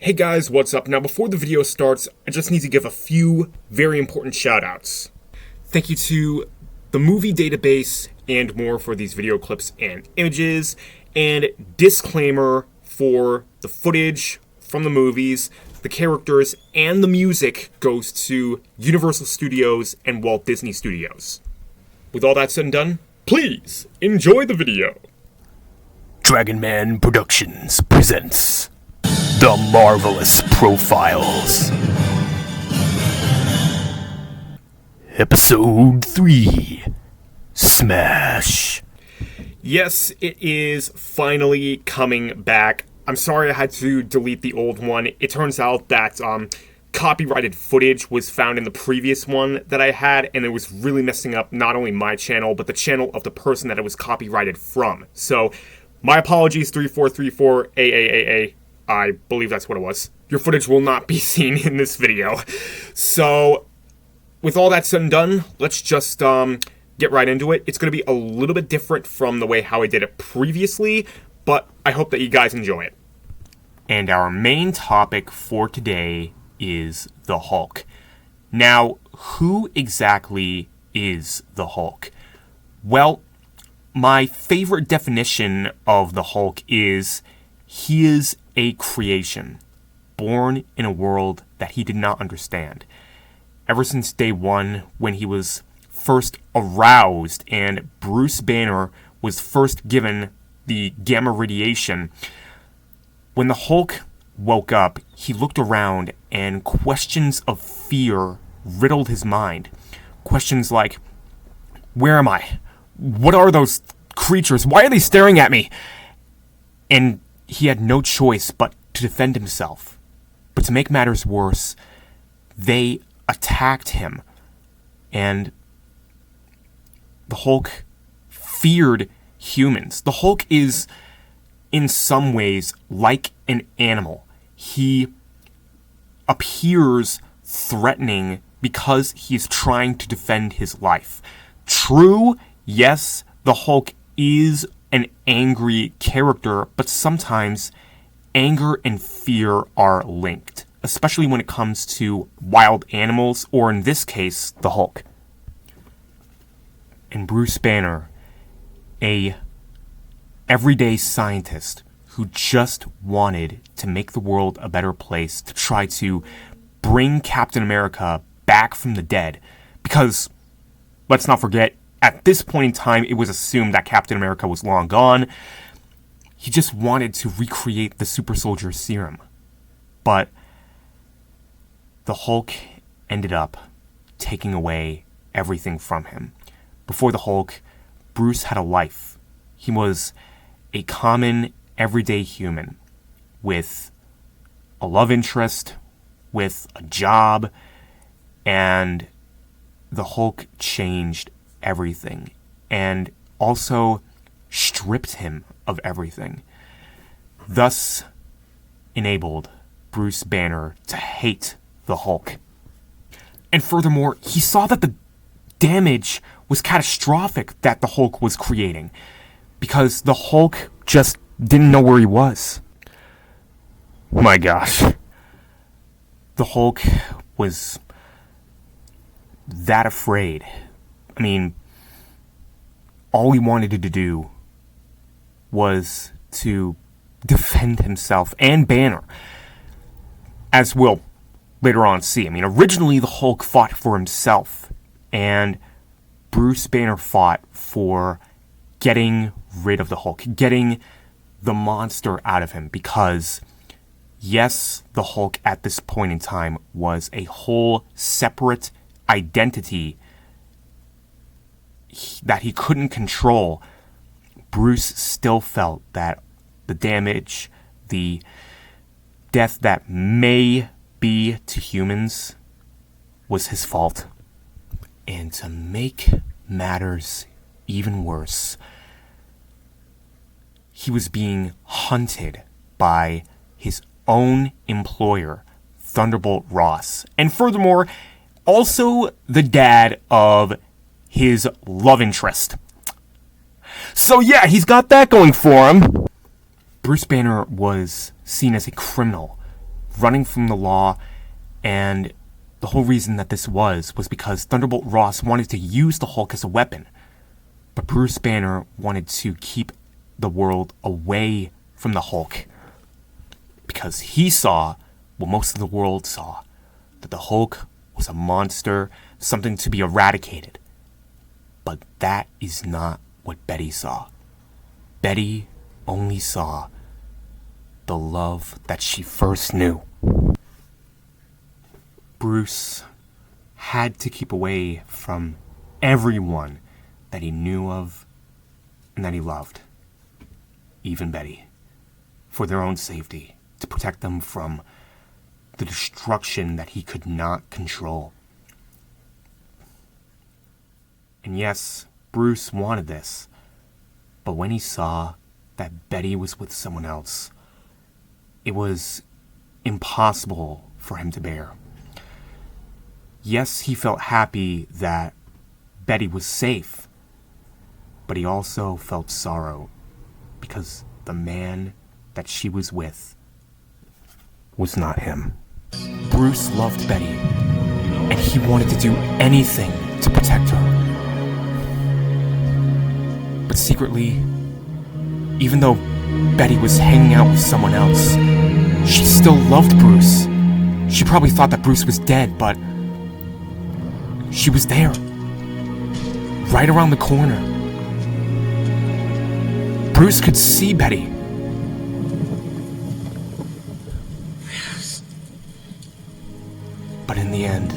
Hey guys, what's up? Now before the video starts, I just need to give a few very important shoutouts. Thank you to the Movie Database and more for these video clips and images, and disclaimer for the footage from the movies, the characters, and the music goes to Universal Studios and Walt Disney Studios. With all that said and done, please enjoy the video. Dragon Man Productions presents The Marvelous Profiles. Episode 3, Smash. Yes, it is finally coming back. I'm sorry I had to delete the old one. It turns out that copyrighted footage was found in the previous one that I had, and it was really messing up not only my channel, but the channel of the person that it was copyrighted from. So, my apologies, 3434AAAA. I believe that's what it was. Your footage will not be seen in this video. So, with all that said and done, let's just get right into it. It's going to be a little bit different from the way how I did it previously, but I hope that you guys enjoy it. And our main topic for today is the Hulk. Now, who exactly is the Hulk? Well, my favorite definition of the Hulk is he is a creation, born in a world that he did not understand. Ever since day one, when he was first aroused and Bruce Banner was first given the gamma radiation, when the Hulk woke up, he looked around and questions of fear riddled his mind. Questions like, where am I? What are those creatures? Why are they staring at me? And he had no choice but to defend himself. But to make matters worse, they attacked him. And the Hulk feared humans. The Hulk is, in some ways, like an animal. He appears threatening because he's trying to defend his life. True, yes, the Hulk is an angry character, but sometimes anger and fear are linked, especially when it comes to wild animals, or in this case, the Hulk. And Bruce Banner, a everyday scientist who just wanted to make the world a better place, to try to bring Captain America back from the dead, because, let's not forget, at this point in time, it was assumed that Captain America was long gone. He just wanted to recreate the super soldier serum. But the Hulk ended up taking away everything from him. Before the Hulk, Bruce had a life. He was a common, everyday human with a love interest, with a job, and the Hulk changed everything, and also stripped him of everything, thus enabled Bruce Banner to hate the Hulk. And furthermore, he saw that the damage was catastrophic that the Hulk was creating, because the Hulk just didn't know where he was. My gosh. The Hulk was that afraid. I mean, all he wanted to do was to defend himself and Banner, as we'll later on see. I mean, originally the Hulk fought for himself, and Bruce Banner fought for getting rid of the Hulk, getting the monster out of him, because, yes, the Hulk at this point in time was a whole separate identity that he couldn't control. Bruce still felt that the damage, the death that may be to humans, was his fault. And to make matters even worse, he was being hunted by his own employer, Thunderbolt Ross. And furthermore, also the dad of his love interest. So yeah, he's got that going for him. Bruce Banner was seen as a criminal, running from the law, and the whole reason that this was because Thunderbolt Ross wanted to use the Hulk as a weapon. But Bruce Banner wanted to keep the world away from the Hulk because he saw what most of the world saw, that the Hulk was a monster, something to be eradicated. But that is not what Betty saw. Betty only saw the love that she first knew. Bruce had to keep away from everyone that he knew of and that he loved, even Betty, for their own safety, to protect them from the destruction that he could not control. And yes, Bruce wanted this, but when he saw that Betty was with someone else, it was impossible for him to bear. Yes, he felt happy that Betty was safe, but he also felt sorrow because the man that she was with was not him. Bruce loved Betty, and he wanted to do anything to protect her. But secretly, even though Betty was hanging out with someone else, she still loved Bruce. She probably thought that Bruce was dead, but she was there, right around the corner. Bruce could see Betty. But in the end,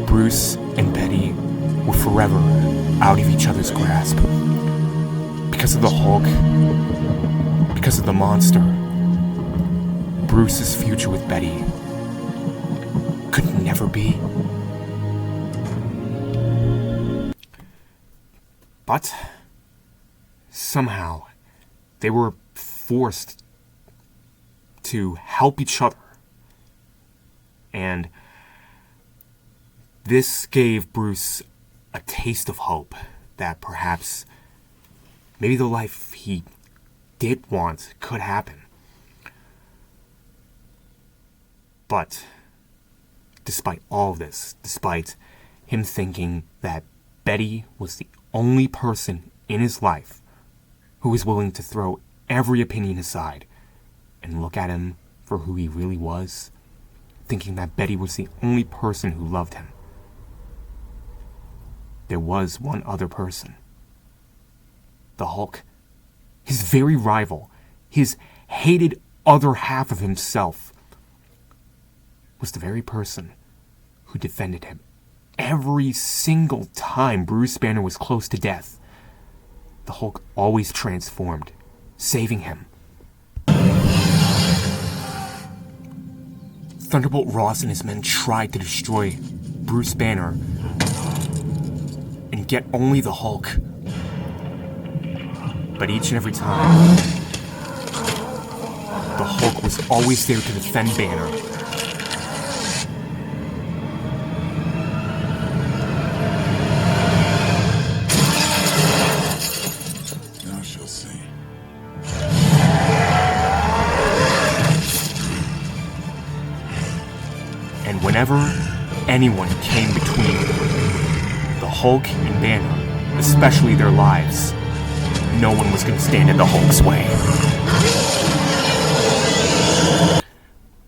Bruce and Betty were forever out of each other's grasp. Because of the Hulk, because of the monster, Bruce's future with Betty could never be. But somehow they were forced to help each other. And this gave Bruce a taste of hope that perhaps maybe the life he did want could happen. But despite all of this, despite him thinking that Betty was the only person in his life who was willing to throw every opinion aside and look at him for who he really was, thinking that Betty was the only person who loved him, there was one other person. The Hulk. His very rival, his hated other half of himself, was the very person who defended him every single time Bruce Banner was close to death. The Hulk always transformed, saving him. Thunderbolt Ross and his men tried to destroy Bruce Banner and get only the Hulk. But each and every time, the Hulk was always there to defend Banner. Now she'll see. And whenever anyone came between the Hulk and Banner, especially their lives, no one was going to stand in the Hulk's way.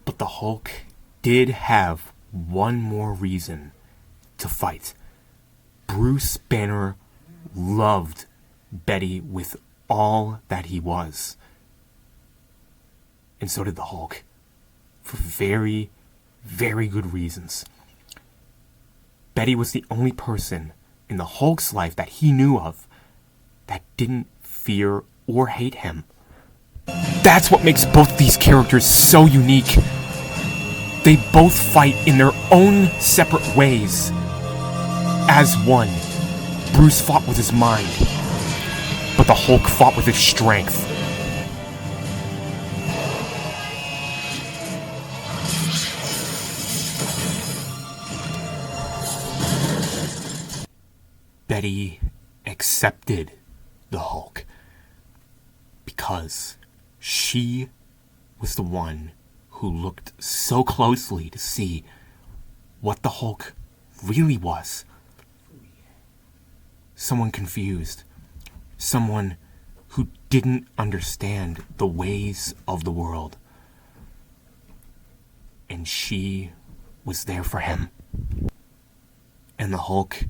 But the Hulk did have one more reason to fight. Bruce Banner loved Betty with all that he was. And so did the Hulk. For very, very good reasons. Betty was the only person in the Hulk's life that he knew of that didn't fear or hate him. That's what makes both these characters so unique. They both fight in their own separate ways. As one, Bruce fought with his mind, but the Hulk fought with his strength. Betty accepted the Hulk because she was the one who looked so closely to see what the Hulk really was. Someone confused. Someone who didn't understand the ways of the world. And she was there for him. And the Hulk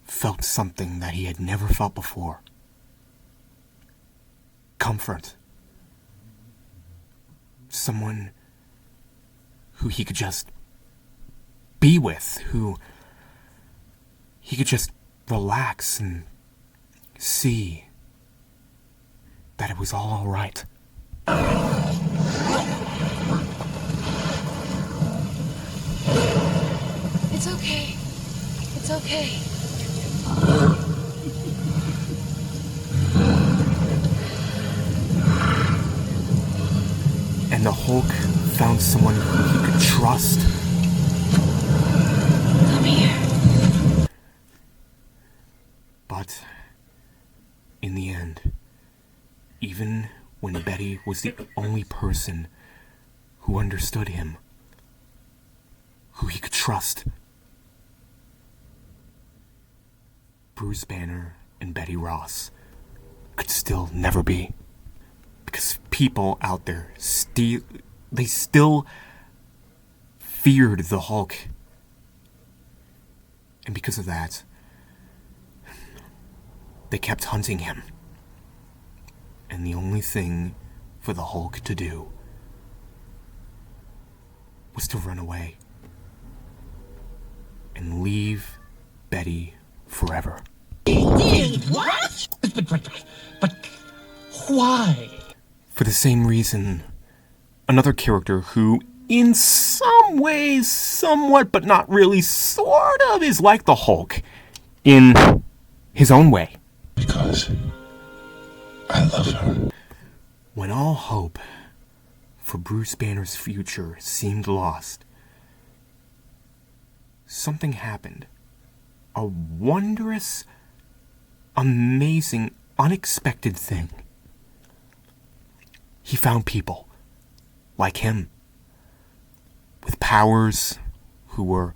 felt something that he had never felt before. Comfort. Someone who he could just be with, who he could just relax and see that it was all right. It's okay. It's okay. And the Hulk found someone who he could trust. Come here. But in the end, even when Betty was the only person who understood him, who he could trust, Bruce Banner and Betty Ross could still never be. Because people out there they still feared the Hulk. And because of that, they kept hunting him. And the only thing for the Hulk to do was to run away and leave Betty forever. What? But why? For the same reason, another character who, in some ways, somewhat, but not really, sort of, is like the Hulk, in his own way. Because I love her. When all hope for Bruce Banner's future seemed lost, something happened. A wondrous, amazing, unexpected thing. He found people like him, with powers, who were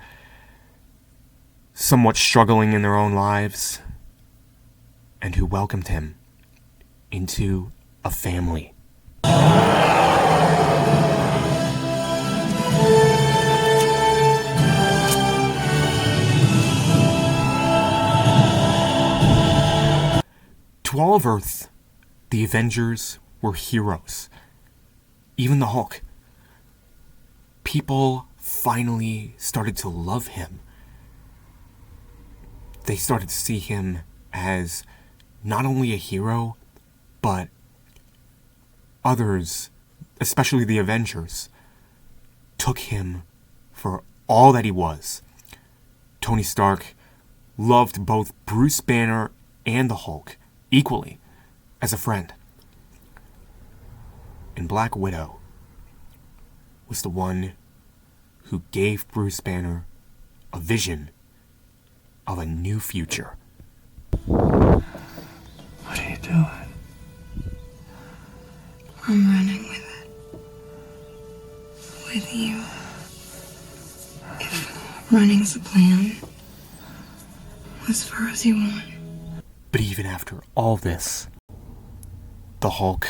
somewhat struggling in their own lives, and who welcomed him into a family. To all of Earth, the Avengers were heroes. Even the Hulk. People finally started to love him. They started to see him as not only a hero, but others, especially the Avengers, took him for all that he was. Tony Stark loved both Bruce Banner and the Hulk equally as a friend. And Black Widow was the one who gave Bruce Banner a vision of a new future. What are you doing? I'm running with it. With you. If running's the plan, as far as you want. But even after all this, the Hulk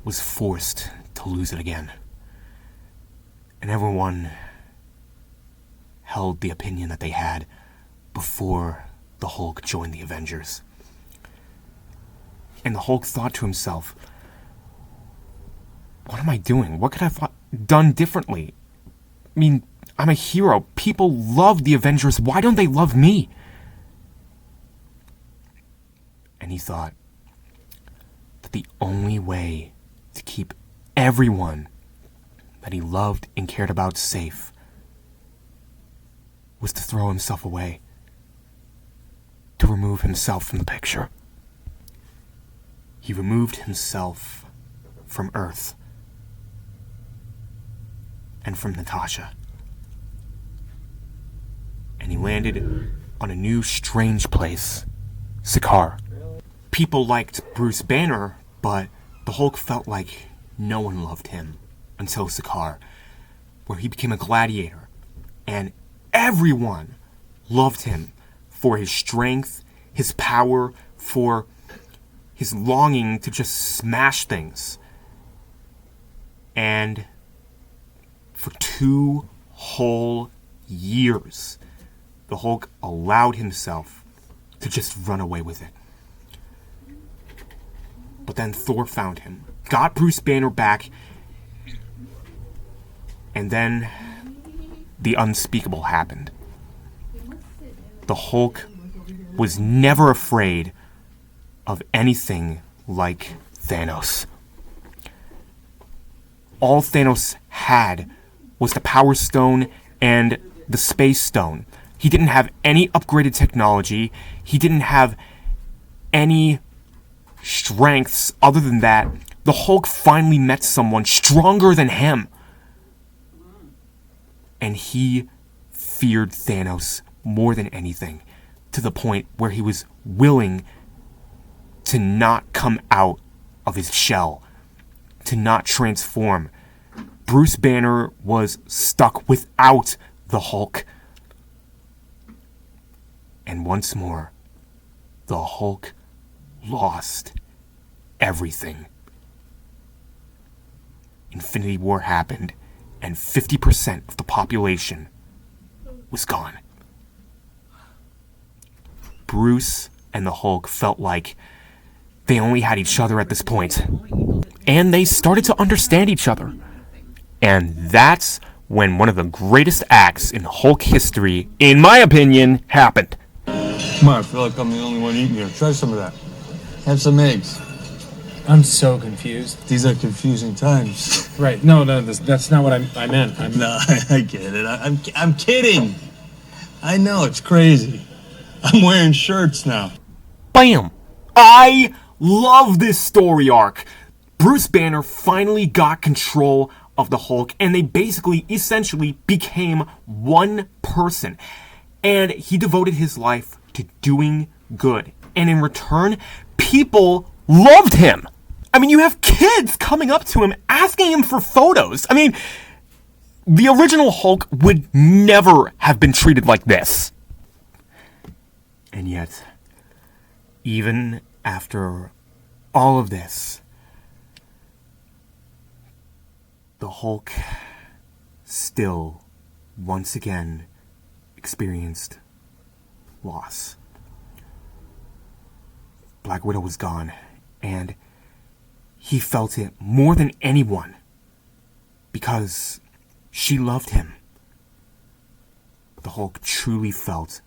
was forced to lose it again. And everyone held the opinion that they had before the Hulk joined the Avengers. And the Hulk thought to himself, what am I doing? What could I have done differently? I mean, I'm a hero. People love the Avengers. Why don't they love me? And he thought that the only way to keep everyone that he loved and cared about safe was to throw himself away, to remove himself from the picture. He removed himself from Earth and from Natasha. And he landed on a new strange place, Sakaar. People liked Bruce Banner, but the Hulk felt like no one loved him until Sakaar, where he became a gladiator, and everyone loved him for his strength, his power, for his longing to just smash things. And for 2 whole years, the Hulk allowed himself to just run away with it. But then Thor found him, got Bruce Banner back, and then the unspeakable happened. The Hulk was never afraid of anything like Thanos. All Thanos had was the Power Stone and the Space Stone. He didn't have any upgraded technology. He didn't have any strengths other than that. The Hulk finally met someone stronger than him. And he feared Thanos more than anything, to the point where he was willing to not come out of his shell, to not transform. Bruce Banner was stuck without the Hulk. And once more, the Hulk lost everything. Infinity War happened, and 50% of the population was gone. Bruce and the Hulk felt like they only had each other at this point. And they started to understand each other. And that's when one of the greatest acts in Hulk history, in my opinion, happened. Come on, I feel like I'm the only one eating here. Try some of that. Have some eggs. I'm so confused. These are confusing times. Right. No, that's not what I meant. No, I get it. I'm kidding. I know, it's crazy. I'm wearing shirts now. Bam! I love this story arc. Bruce Banner finally got control of the Hulk, and they essentially became one person. And he devoted his life to doing good. And in return, people loved him. I mean, you have kids coming up to him, asking him for photos. I mean, the original Hulk would never have been treated like this. And yet, even after all of this, the Hulk still, once again, experienced loss. Black Widow was gone, and he felt it more than anyone because she loved him. But the Hulk truly felt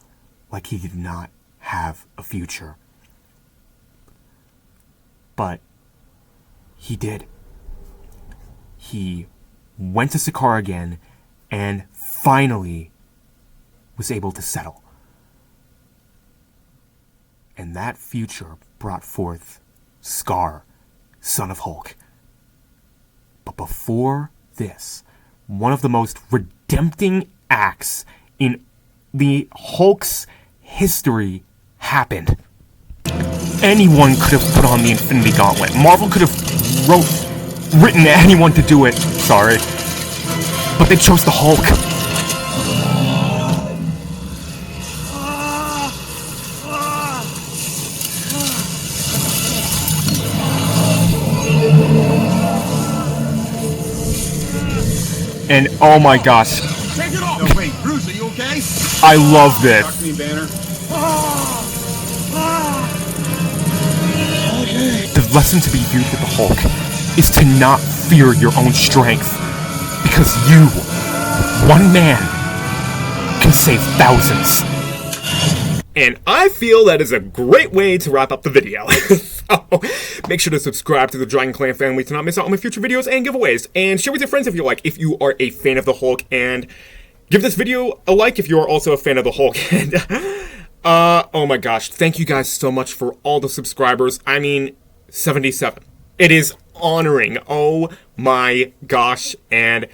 like he did not have a future. But he did. He went to Sakaar again and finally was able to settle. And that future brought forth Skaar, son of Hulk. But before this, one of the most redempting acts in the Hulk's history happened. Anyone could have put on the Infinity Gauntlet. Marvel could have written anyone to do it. Sorry. But they chose the Hulk. And oh my gosh. Take it off! No, wait, Bruce, are you okay? I love this. Talk to me, Banner. The lesson to be viewed with the Hulk is to not fear your own strength. Because you, one man, can save thousands. And I feel that is a great way to wrap up the video. So, make sure to subscribe to the Dragon Clan family to not miss out on my future videos and giveaways. And share with your friends if you like, if you are a fan of the Hulk. And give this video a like if you are also a fan of the Hulk. And, oh my gosh, thank you guys so much for all the subscribers. I mean, 77. It is honoring. Oh my gosh. And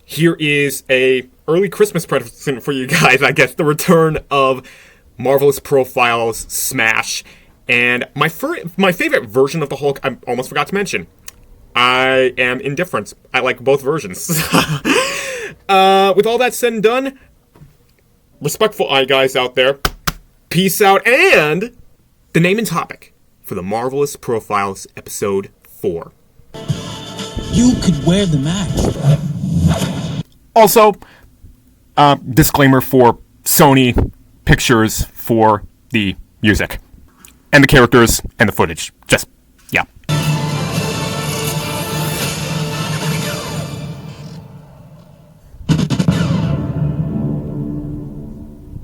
here is a early Christmas present for you guys, I guess. The return of Marvelous Profiles Smash. And my favorite version of the Hulk, I almost forgot to mention, I am indifferent. I like both versions. With all that said and done, respectful eye guys out there, peace out, and the name and topic for the Marvelous Profiles Episode 4. You could wear the mask. Also, disclaimer for Sony Pictures for the music and the characters and the footage. Just